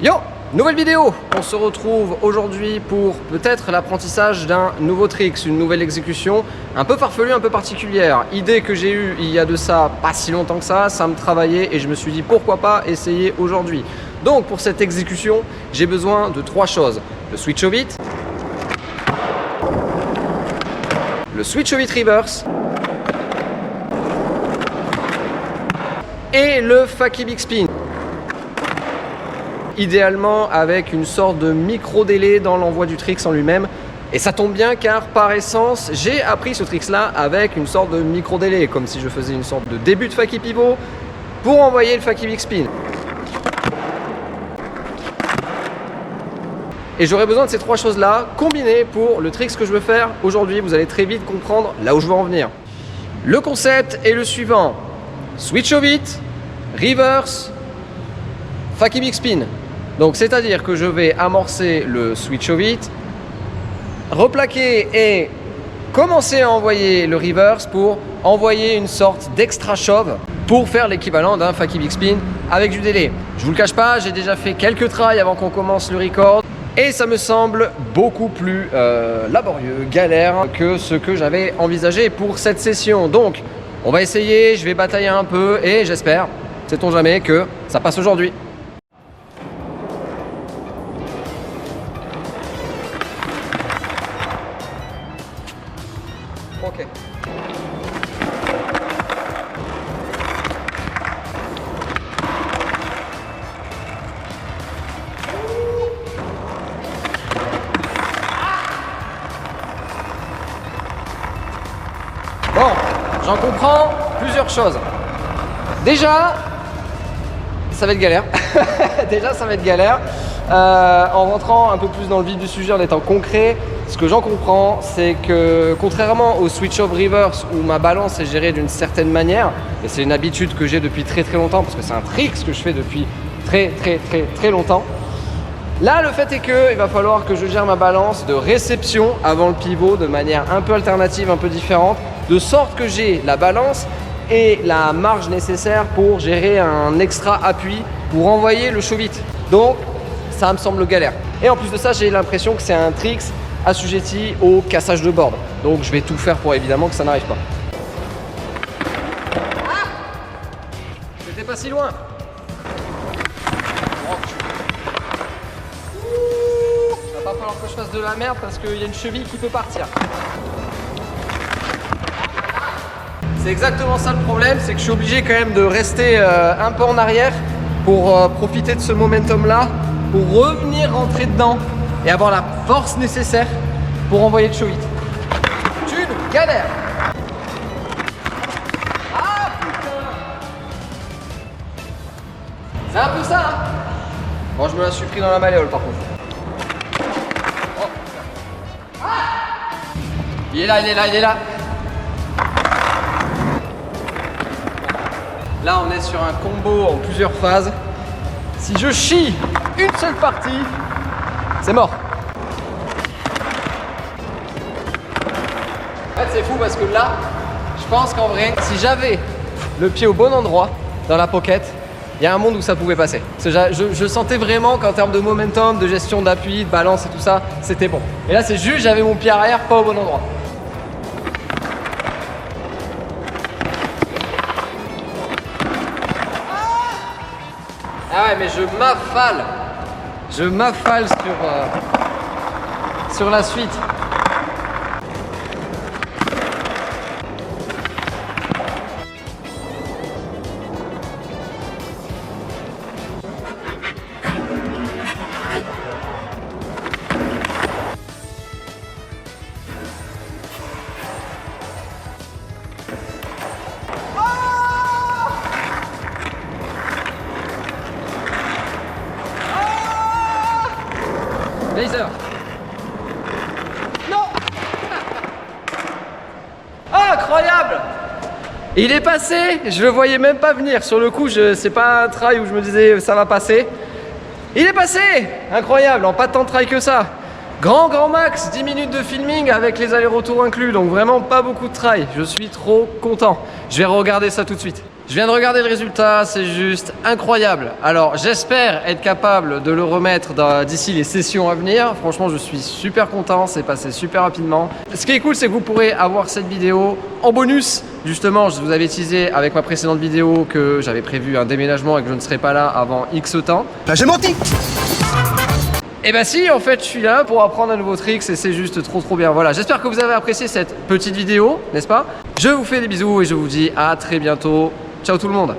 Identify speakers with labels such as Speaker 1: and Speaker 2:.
Speaker 1: Yo, nouvelle vidéo. On se retrouve aujourd'hui pour peut-être l'apprentissage d'un nouveau trick, une nouvelle exécution un peu farfelue, un peu particulière. Idée que j'ai eue il y a de ça pas si longtemps que ça me travaillait et je me suis dit pourquoi pas essayer aujourd'hui. Donc pour cette exécution, j'ai besoin de trois choses. Le switch au beat, le switch au beat reverse et le funky big spin. Idéalement avec une sorte de micro délai dans l'envoi du trick en lui-même. Et ça tombe bien car par essence, j'ai appris ce trick là avec une sorte de micro délai, comme si je faisais une sorte de début de funky pivot pour envoyer le funky big spin. Et j'aurai besoin de ces trois choses là combinées pour le trick que je veux faire aujourd'hui. Vous allez très vite comprendre là où je veux en venir. Le concept est le suivant: switch au beat, reverse, funky big spin. Donc c'est-à-dire que je vais amorcer le switch au beat, replaquer et commencer à envoyer le reverse pour envoyer une sorte d'extra shove pour faire l'équivalent d'un funky big spin avec du délai. Je vous le cache pas, j'ai déjà fait quelques tries avant qu'on commence le record et ça me semble beaucoup plus laborieux, galère que ce que j'avais envisagé pour cette session. Donc on va essayer, je vais batailler un peu et j'espère, sait-on jamais, que ça passe aujourd'hui. Ok. Bon, j'en comprends plusieurs choses. Déjà, ça va être galère. Déjà, ça va être galère. En rentrant un peu plus dans le vif du sujet, en étant concret, ce que j'en comprends, c'est que contrairement au switch off reverse où ma balance est gérée d'une certaine manière, et c'est une habitude que j'ai depuis très longtemps, parce que c'est un trick que je fais depuis très longtemps. Là, le fait est qu'il va falloir que je gère ma balance de réception avant le pivot de manière un peu alternative, un peu différente, de sorte que j'ai la balance et la marge nécessaire pour gérer un extra appui pour envoyer le show beat. Donc, ça me semble galère. Et en plus de ça, j'ai l'impression que c'est un trick assujetti au cassage de board. Donc je vais tout faire pour évidemment que ça n'arrive pas. Ah, j'étais pas si loin. Il va pas falloir que je fasse de la merde parce qu'il y a une cheville qui peut partir. C'est exactement ça le problème, c'est que je suis obligé quand même de rester un peu en arrière pour profiter de ce momentum là, pour revenir rentrer dedans et avoir la force nécessaire pour envoyer le show hit. C'est une galère. Ah putain. C'est un peu ça hein. Bon, je me la suis pris dans la malléole par contre. Oh. Ah, il est là, il est là, il est là. Là on est sur un combo en plusieurs phases. Si je chie une seule partie, c'est mort. En fait c'est fou parce que là, je pense qu'en vrai, si j'avais le pied au bon endroit dans la pocket, il y a un monde où ça pouvait passer. Je sentais vraiment qu'en termes de momentum, de gestion d'appui, de balance et tout ça, c'était bon. Et là c'est juste, j'avais mon pied arrière pas au bon endroit. Ah ouais, mais je m'affale sur la suite. Laser. Non. Oh, incroyable. Il est passé, je le voyais même pas venir. Sur le coup, c'est pas un try où je me disais ça va passer. Il est passé. Incroyable, en pas tant de try que ça. Grand max, 10 minutes de filming avec les allers-retours inclus. Donc vraiment pas beaucoup de try. Je suis trop content. Je vais regarder ça tout de suite. Je viens de regarder le résultat, c'est juste incroyable. Alors j'espère être capable de le remettre d'ici les sessions à venir. Franchement, je suis super content, c'est passé super rapidement. Ce qui est cool, c'est que vous pourrez avoir cette vidéo en bonus. Justement, je vous avais teasé avec ma précédente vidéo que j'avais prévu un déménagement et que je ne serais pas là avant X temps.
Speaker 2: J'ai menti!
Speaker 1: Et bah si, en fait, je suis là pour apprendre un nouveau trick et c'est juste trop bien. Voilà, j'espère que vous avez apprécié cette petite vidéo, n'est-ce pas? Je vous fais des bisous et je vous dis à très bientôt. Ciao tout le monde!